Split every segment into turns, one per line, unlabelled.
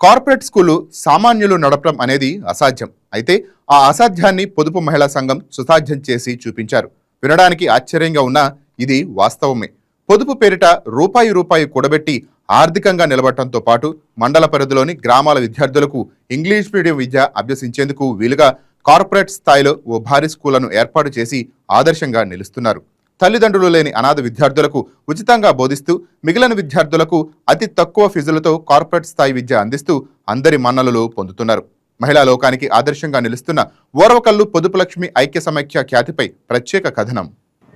Corporate school సామాన్యులు నడపడం అనేది అసాధ్యం. అయితే ఆ అసాధ్యాన్ని పొదుపు మహిళా సంఘం సుసాధ్యం చేసి చూపించారు. వినడానికి ఆశ్చర్యంగా ఉన్నా ఇది వాస్తవమే. పొదుపు పేరిట రూపాయి రూపాయి కూడబెట్టి ఆర్థికంగా నిలబడటంతో పాటు మండల పరిధిలోని గ్రామాల విద్యార్థులకు ఇంగ్లీష్ మీడియం విద్య అభ్యసించేందుకు వీలుగా కార్పొరేట్ స్థాయిలో ఓ భారీ స్కూళ్లను ఏర్పాటు చేసి ఆదర్శంగా నిలుస్తున్నారు. తల్లిదండ్రులు లేని అనాథ విద్యార్థులకు ఉచితంగా బోధిస్తూ మిగిలిన విద్యార్థులకు అతి తక్కువ ఫీజులతో కార్పొరేట్ స్థాయి విద్య అందిస్తూ అందరి మన్ననలు పొందుతున్నారు. మహిళా లోకానికి ఆదర్శంగా నిలుస్తున్న ఓర్వకల్లు పొదుపు లక్ష్మి ఐక్య సమైక్య ఖ్యాతిపై ప్రత్యేక కథనం.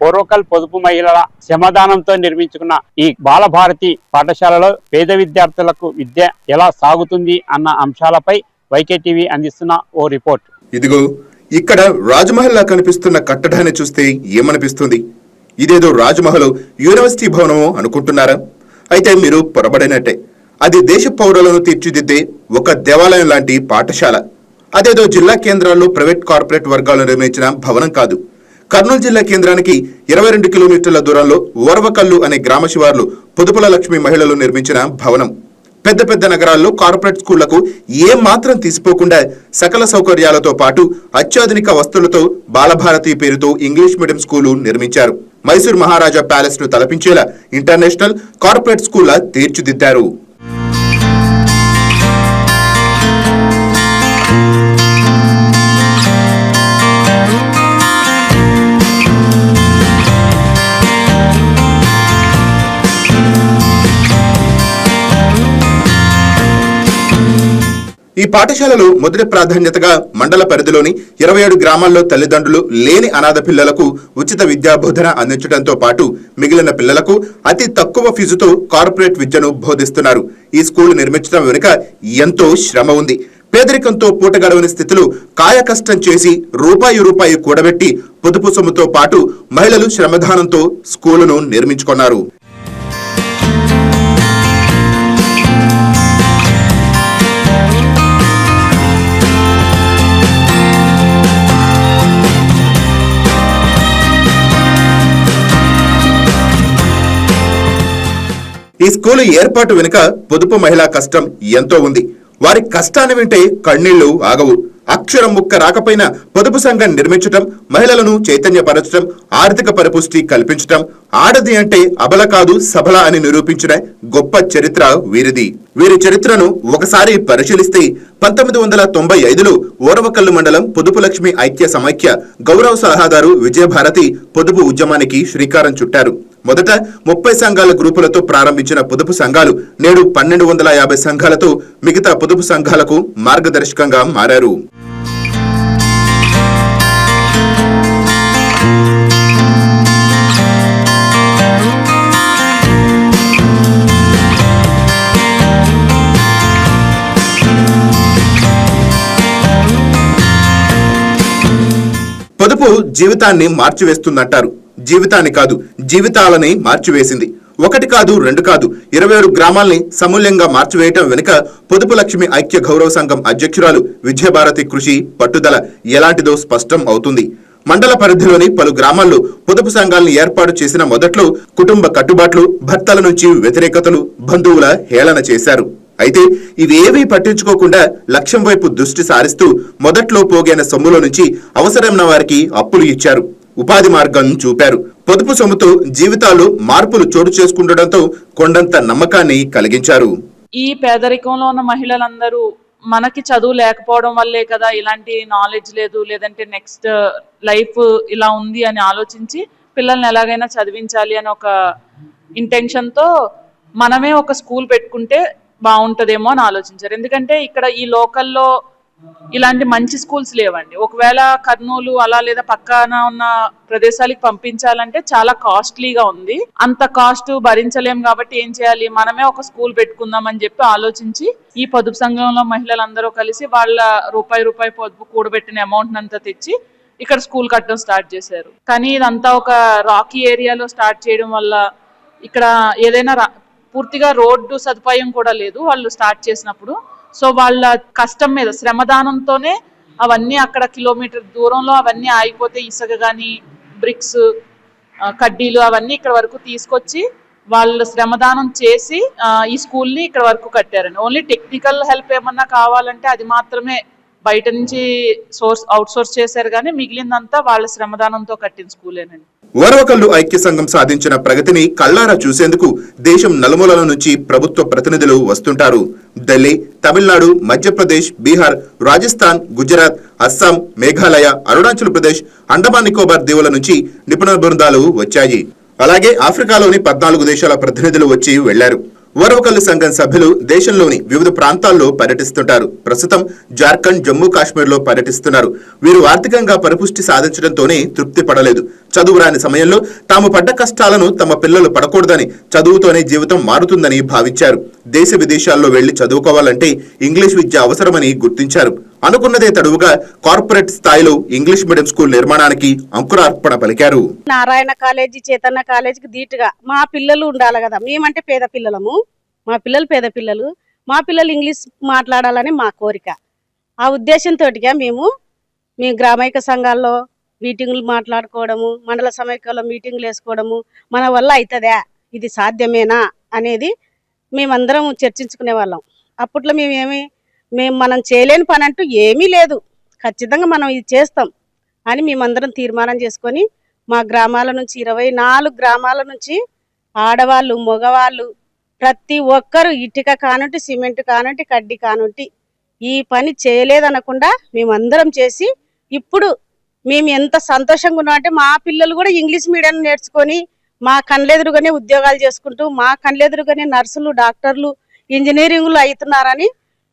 ఓర్వకల్ పొదుపు మహిళల శ్రమదానంతో నిర్మించుకున్న ఈ బాలభారతి పాఠశాలలో పేద విద్యార్థులకు విద్య ఎలా సాగుతుంది అన్న అంశాలపై వైకే టీవీ అందిస్తున్న ఓ రిపోర్ట్.
ఇదిగో ఇక్కడ రాజమహల్లా కనిపిస్తున్న కట్టడాన్ని చూస్తే ఏమనిపిస్తుంది? ఇదేదో రాజమహల్ యూనివర్సిటీ భవనమో అనుకుంటున్నారా? అయితే మీరు పొరబడినట్టే. అది దేశ పౌరులను తీర్చిదిద్దే ఒక దేవాలయం లాంటి పాఠశాల. అదేదో జిల్లా కేంద్రాల్లో ప్రైవేట్ కార్పొరేట్ వర్గాలు నిర్మించిన భవనం కాదు. కర్నూలు జిల్లా కేంద్రానికి 22 కిలోమీటర్ల దూరంలో ఓర్వకల్లు అనే గ్రామ శివార్లు పొదుపుల లక్ష్మి మహిళలు నిర్మించిన భవనం. పెద్ద పెద్ద నగరాల్లో కార్పొరేట్ స్కూళ్లకు ఏం మాత్రం తీసిపోకుండా సకల సౌకర్యాలతో పాటు అత్యాధునిక వస్తువులతో బాలభారతి పేరుతో ఇంగ్లీష్ మీడియం స్కూలు నిర్మించారు. మైసూర్ మహారాజా ప్యాలెస్ ను తలపించేలా ఇంటర్నేషనల్ కార్పొరేట్ స్కూళ్ల తీర్చిదిద్దారు. ఈ పాఠశాలలో మొదటి ప్రాధాన్యతగా మండల పరిధిలోని 27 గ్రామాల్లో తల్లిదండ్రులు లేని అనాథ పిల్లలకు ఉచిత విద్యా బోధన అందించడంతో పాటు మిగిలిన పిల్లలకు అతి తక్కువ ఫీజుతో కార్పొరేట్ విద్యను బోధిస్తున్నారు. ఈ స్కూల్ నిర్మించడం వెనుక ఎంతో శ్రమ ఉంది. పేదరికంతో పూటగడవని స్థితిలో కాయ కష్టం చేసి రూపాయి కూడబెట్టి పొదుపు సొమ్ముతో పాటు మహిళలు శ్రమదానంతో స్కూలును నిర్మించుకున్నారు. ఈ స్కూలు ఏర్పాటు వెనుక పొదుపు మహిళా కష్టం ఎంతో ఉంది. వారి కష్టాన్ని వింటే కన్నీళ్లు ఆగవు. అక్షరం ముక్క రాకపోయినా పొదుపు సంఘం నిర్మించటం, మహిళలను చైతన్యపరచడం, ఆర్థిక పరిపుష్టి కల్పించటం, ఆడది అంటే అబల కాదు సబల అని నిరూపించిన గొప్ప చరిత్ర వీరిది. వీరి చరిత్రను ఒకసారి పరిశీలిస్తే 1995లో ఓర్వకల్లు మండలం పొదుపు లక్ష్మి ఐక్య సమైక్య గౌరవ సలహాదారు విజయభారతి పొదుపు ఉద్యమానికి శ్రీకారం చుట్టారు. మొదట 30 సంఘాల గ్రూపులతో ప్రారంభించిన పొదుపు సంఘాలు నేడు 1250 సంఘాలతో మిగతా పొదుపు సంఘాలకు మార్గదర్శకంగా మారారు. పొదుపు జీవితాన్ని మార్చివేస్తుందంటారు. జీవితాన్ని కాదు, జీవితాలని మార్చివేసింది. ఒకటి కాదు, రెండు కాదు, 27 గ్రామాల్ని సమూల్యంగా మార్చివేయటం వెనుక పొదుపు లక్ష్మి ఐక్య గౌరవ సంఘం అధ్యక్షురాలు విజయభారతి కృషి, పట్టుదల ఎలాంటిదో స్పష్టం అవుతుంది. మండల పరిధిలోని పలు గ్రామాల్లో పొదుపు సంఘాలను ఏర్పాటు చేసిన మొదట్లో కుటుంబ కట్టుబాట్లు, భర్తల నుంచి వ్యతిరేకతలు, బంధువుల హేళన చేశారు. అయితే ఇవేవీ పట్టించుకోకుండా లక్ష్యం వైపు దృష్టి సారిస్తూ మొదట్లో పోగైన సొమ్ములో నుంచి అవసరమైన వారికి అప్పులు ఇచ్చారు, ఉపాధి మార్గం చూపారు. పొదుపు సొమ్ముతో జీవితాలు మార్పులు చోటు చేసుకుండడంతో కొండంత నమ్మకాన్ని కలిగించారు.
ఈ పేదరికంలో ఉన్న మహిళలందరూ మనకి చదువు లేకపోవడం వల్లే కదా ఇలాంటి నాలెడ్జ్ లేదు, లేదంటే నెక్స్ట్ లైఫ్ ఇలా ఉంది అని ఆలోచించి పిల్లల్ని ఎలాగైనా చదివించాలి అని ఒక ఇంటెన్షన్తో మనమే ఒక స్కూల్ పెట్టుకుంటే బాగుంటుందేమో అని ఆలోచించారు. ఎందుకంటే ఇక్కడ ఈ లోకల్లో ఇలాంటి మంచి స్కూల్స్ లేవండి. ఒకవేళ కర్నూలు అలా లేదా పక్కన ఉన్న ప్రదేశాలకు పంపించాలంటే చాలా కాస్ట్లీగా ఉంది. అంత కాస్ట్ భరించలేం కాబట్టి ఏం చేయాలి, మనమే ఒక స్కూల్ పెట్టుకుందాం అని చెప్పి ఆలోచించి ఈ పొదుపు సంఘంలో మహిళలందరూ కలిసి వాళ్ళ రూపాయి పొదుపు కూడబెట్టిన అమౌంట్ అంతా తెచ్చి ఇక్కడ స్కూల్ కట్టడం స్టార్ట్ చేశారు. కానీ ఇదంతా ఒక రాకీ ఏరియాలో స్టార్ట్ చేయడం వల్ల ఇక్కడ ఏదైనా పూర్తిగా రోడ్డు సదుపాయం కూడా లేదు వాళ్ళు స్టార్ట్ చేసినప్పుడు. సో వాళ్ళ కష్టం మీద శ్రమదానంతోనే అవన్నీ అక్కడ కిలోమీటర్ దూరంలో అవన్నీ ఆగిపోతే ఇసుక కానీ బ్రిక్స్ కడ్డీలు అవన్నీ ఇక్కడ వరకు తీసుకొచ్చి వాళ్ళు శ్రమదానం చేసి ఈ స్కూల్ని ఇక్కడ వరకు కట్టారండి. ఓన్లీ టెక్నికల్ హెల్ప్ ఏమన్నా కావాలంటే అది మాత్రమే బయట నుంచి అవుట్ సోర్స్ చేశారు, కానీ మిగిలిందంతా వాళ్ళ శ్రమదానంతో కట్టిన స్కూలేనండి.
ఓర్వకల్లు ఐక్య సంఘం సాధించిన ప్రగతిని కళ్లారా చూసేందుకు దేశం నలుమూలల నుంచి ప్రభుత్వ ప్రతినిధులు వస్తుంటారు. ఢిల్లీ, తమిళనాడు, మధ్యప్రదేశ్, బీహార్, రాజస్థాన్, గుజరాత్, అస్సాం, మేఘాలయ, అరుణాచల్ ప్రదేశ్, అండమాన్ నికోబార్ దీవుల నుంచి నిపుణుల బృందాలు వచ్చాయి. అలాగే ఆఫ్రికాలోని 14 దేశాల ప్రతినిధులు వచ్చి వెళ్లారు. ఓర్వకల్లు సంఘం సభ్యులు దేశంలోని వివిధ ప్రాంతాల్లో పర్యటిస్తుంటారు. ప్రస్తుతం జార్ఖండ్, జమ్మూ కాశ్మీర్లో పర్యటిస్తున్నారు. వీరు ఆర్థికంగా పరిపుష్టి సాధించడంతోనే తృప్తి పడలేదు. చదువు రాని సమయంలో తాము పడ్డ కష్టాలను తమ పిల్లలు పడకూడదని, చదువుతోనే జీవితం మారుతుందని భావించారు. దేశ విదేశాల్లో వెళ్లి చదువుకోవాలంటే ఇంగ్లీష్ విద్య అవసరమని గుర్తించారు. అనుకున్నదే తడువుగా కార్పొరేట్ స్థాయిలో ఇంగ్లీష్ మీడియం స్కూల్ నిర్మాణానికి అంకురార్పణ పలికారు.
నారాయణ కాలేజీ, చైతన్య కాలేజీకి ధీటుగా మా పిల్లలు ఉండాలి కదా. మేమంటే పేద పిల్లలము, మా పిల్లలు పేద పిల్లలు, మా పిల్లలు ఇంగ్లీష్ మాట్లాడాలని మా కోరిక. ఆ ఉద్దేశంతో మేము గ్రామైక సంఘాల్లో మీటింగులు మాట్లాడుకోవడము, మండల సమైక్యంలో మీటింగులు వేసుకోవడము, మన వల్ల అవుతుందా, ఇది సాధ్యమేనా అనేది మేమందరం చర్చించుకునే వాళ్ళం. అప్పట్లో మనం చేయలేని పని అంటూ ఏమీ లేదు, ఖచ్చితంగా మనం ఇది చేస్తాం అని మేమందరం తీర్మానం చేసుకొని మా గ్రామాల నుంచి 24 గ్రామాల నుంచి ఆడవాళ్ళు, మగవాళ్ళు ప్రతి ఒక్కరు ఇటుక కానుంటి, సిమెంట్ కానుంటి, కడ్డీ కానుంటి ఈ పని చేయలేదనకుండా మేమందరం చేసి ఇప్పుడు మేము ఎంత సంతోషంగా ఉన్నాం అంటే మా పిల్లలు కూడా ఇంగ్లీష్ మీడియం నేర్చుకొని మా కళ్ళెదురుగానే ఉద్యోగాలు చేసుకుంటూ మా కళ్ళెదురుగానే నర్సులు, డాక్టర్లు, ఇంజనీరింగ్లు అవుతున్నారని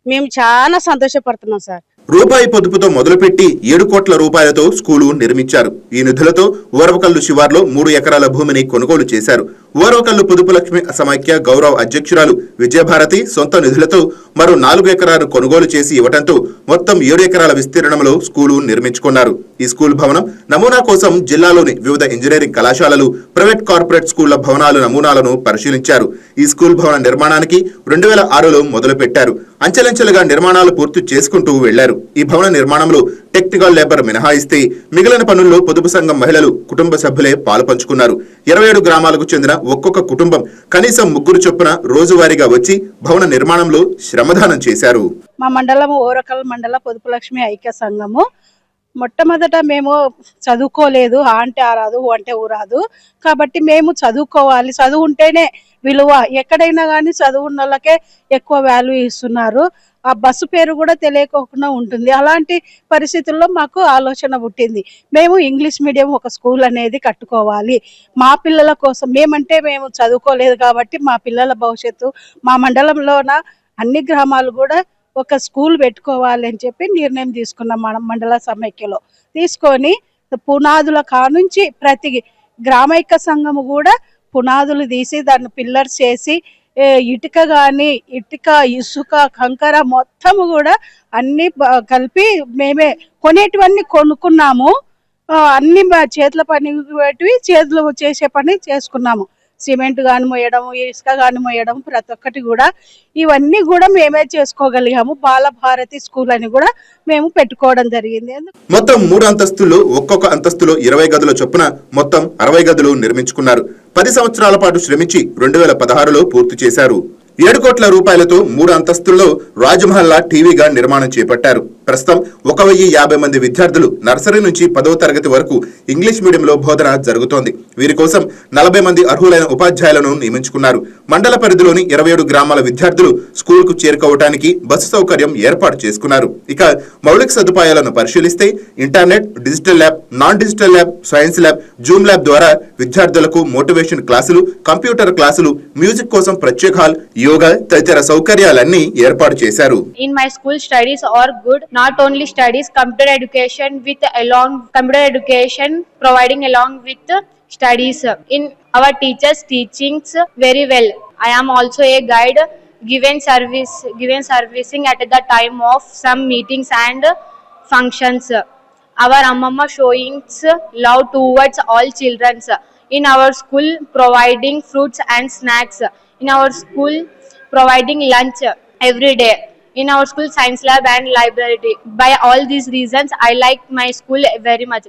మేము చాలా సంతోషపడుతున్నాం సార్.
రూపాయి పొదుపుతో మొదలుపెట్టి 7 కోట్ల రూపాయలతో స్కూలు నిర్మించారు. ఈ నిధులతో ఓర్వకల్లు శివార్లో 3 ఎకరాల భూమిని కొనుగోలు చేశారు. ఓర్వకల్లు పొదుపు లక్ష్మి సమైక్య గౌరవ అధ్యక్షురాలు విజయభారతి సొంత నిధులతో మరో 4 ఎకరాలు కొనుగోలు చేసి ఇవ్వడంతో మొత్తం 7 ఎకరాల విస్తీర్ణంలో స్కూలు నిర్మించుకున్నారు. ఈ స్కూల్ భవనం నమూనా కోసం జిల్లాలోని వివిధ ఇంజనీరింగ్ కళాశాలలు, ప్రైవేట్ కార్పొరేట్ స్కూళ్ల భవనాల నమూనాలను పరిశీలించారు. ఈ స్కూల్ భవన నిర్మాణానికి 2006లో మొదలుపెట్టారు. అంచెలంచెలుగా నిర్మాణాలు పూర్తి చేసుకుంటూ వెళ్లారు. ఈ భవన నిర్మాణంలో టెక్నికల్ లేబర్ మినహాయిస్తే మిగిలిన పనుల్లో పొదుపు సంఘం మహిళలు, కుటుంబ సభ్యులే పాలు పంచుకున్నారు. 27 గ్రామాలకు చెందిన ఒక్కొక్క కుటుంబం కనీసం 3 చొప్పున రోజువారీగా వచ్చి భవన నిర్మాణంలో శ్రమదానం చేశారు.
మా మండలం ఓర్వకల్ మండల పొదుపు లక్ష్మి ఐక్య సంఘము మొట్టమొదట మేము చదువుకోలేదు, ఆ అంటే ఆ రాదు, ఊ అంటే ఊ రాదు, కాబట్టి మేము చదువుకోవాలి, చదువు ఉంటేనే విలువ. ఎక్కడైనా కానీ చదువు ఉన్న వాళ్ళకే ఎక్కువ వాల్యూ ఇస్తున్నారు. ఆ బస్సు పేరు కూడా తెలియకోకుండా ఉంటుంది. అలాంటి పరిస్థితుల్లో మాకు ఆలోచన పుట్టింది, మేము ఇంగ్లీష్ మీడియం ఒక స్కూల్ అనేది కట్టుకోవాలి మా పిల్లల కోసం. మేము చదువుకోలేదు కాబట్టి మా పిల్లల భవిష్యత్తు, మా మండలంలోన అన్ని గ్రామాలు కూడా ఒక స్కూల్ పెట్టుకోవాలి అని చెప్పి నిర్ణయం తీసుకున్నాం. మనం మండల సమైక్యలో తీసుకొని పునాదుల కానుంచి ప్రతి గ్రామైక సంఘము కూడా పునాదులు తీసి దాన్ని పిల్లర్స్ చేసి ఇటుక కానీ ఇటుక, ఇసుక, కంకర మొత్తము కూడా అన్ని కలిపి మేమే కొనేటివన్నీ కొనుక్కున్నాము. అన్ని చేతుల పని పెట్టి చేతులు చేసే పని చేసుకున్నాము. సిమెంట్ గాని మోయడం, ఇసుక గాని మోయడం, ప్రతి ఒక్కటి కూడా ఇవన్నీ కూడా మేమే చేసుకోగలిగాము. బాలభారతి స్కూల్ అని కూడా మేము పెట్టుకోవడం జరిగింది.
మొత్తం 3 అంతస్తుల్లో ఒక్కొక్క అంతస్తులో 20 గదుల చొప్పున మొత్తం 60 గదులు నిర్మించుకున్నారు. 10 సంవత్సరాల పాటు శ్రమించి 2016లో పూర్తి చేశారు. 7 కోట్ల రూపాయలతో 3 అంతస్తుల్లో రాజ్మహల్లా టీవీగా నిర్మాణం చేపట్టారు. ప్రస్తుతం 1050 మంది విద్యార్థులు నర్సరీ నుంచి 10వ తరగతి వరకు ఇంగ్లీష్ మీడియంలో బోధన జరుగుతోంది. వీరి కోసం 40 మంది అర్హులైన ఉపాధ్యాయులను నియమించుకున్నారు. మండల పరిధిలోని 27 గ్రామాల విద్యార్థులు స్కూల్కు చేరుకోవడానికి బస్సు సౌకర్యం ఏర్పాటు చేసుకున్నారు. ఇక మౌలిక సదుపాయాలను పరిశీలిస్తే internet, digital lab, non digital lab, science lab, Zoom lab ద్వారా విద్యార్థులకు మోటివేషన్ క్లాసులు, కంప్యూటర్ క్లాసులు, మ్యూజిక్ కోసం ప్రత్యేక హాల్, యోగా తదితర సౌకర్యాలన్నీ ఏర్పాటు చేశారు.
In my school studies are good. Not only studies, computer education providing along with studies. In our teachers teachings very well. I am also a guide given servicing at the time of some meetings and functions. Our Amma showings love towards all children. In our school providing fruits and snacks. In our school providing lunch every day. In our school science lab and library. By all these reasons I like my school very much.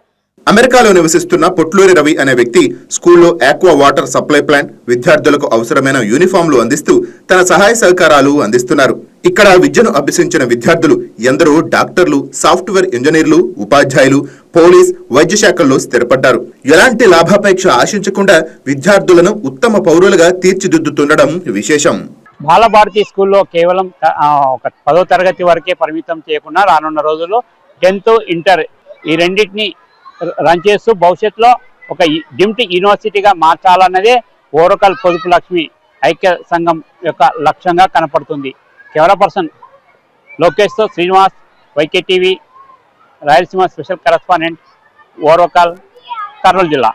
అమెరికాలో నివసిస్తున్న పొట్లూరి రవి అనే వ్యక్తి స్కూల్లో aqua water supply plant విద్యార్థులకు అవసరమైన యూనిఫామ్లు అందిస్తూ తన సహాయ సహకారాలు అందిస్తున్నారు. ఇక్కడ విద్యను అభ్యసించిన విద్యార్థులు ఎందరో డాక్టర్లు, సాఫ్ట్వేర్ ఇంజనీర్లు, ఉపాధ్యాయులు, పోలీస్, వైద్య శాఖల్లో స్థిరపడ్డారు. ఎలాంటి లాభాపేక్ష ఆశించకుండా విద్యార్థులను ఉత్తమ పౌరులుగా తీర్చిదిద్దుతుండడం విశేషం.
బాలభారతి స్కూల్లో కేవలం ఒక 10వ తరగతి వరకే పరిమితం చేయకుండా రానున్న రోజుల్లో 10th, ఇంటర్ ఈ రెండింటిని రన్ చేస్తూ భవిష్యత్తులో ఒక డిమ్డ్ యూనివర్సిటీగా మార్చాలన్నదే ఓరకల్ పొదుపు లక్ష్మి ఐక్య సంఘం యొక్క లక్ష్యంగా కనపడుతుంది. కెమెరా పర్సన్ లోకేష్తో Srinivas, YK TV, Rayalaseema special correspondent, Orvakal, Kurnool జిల్లా.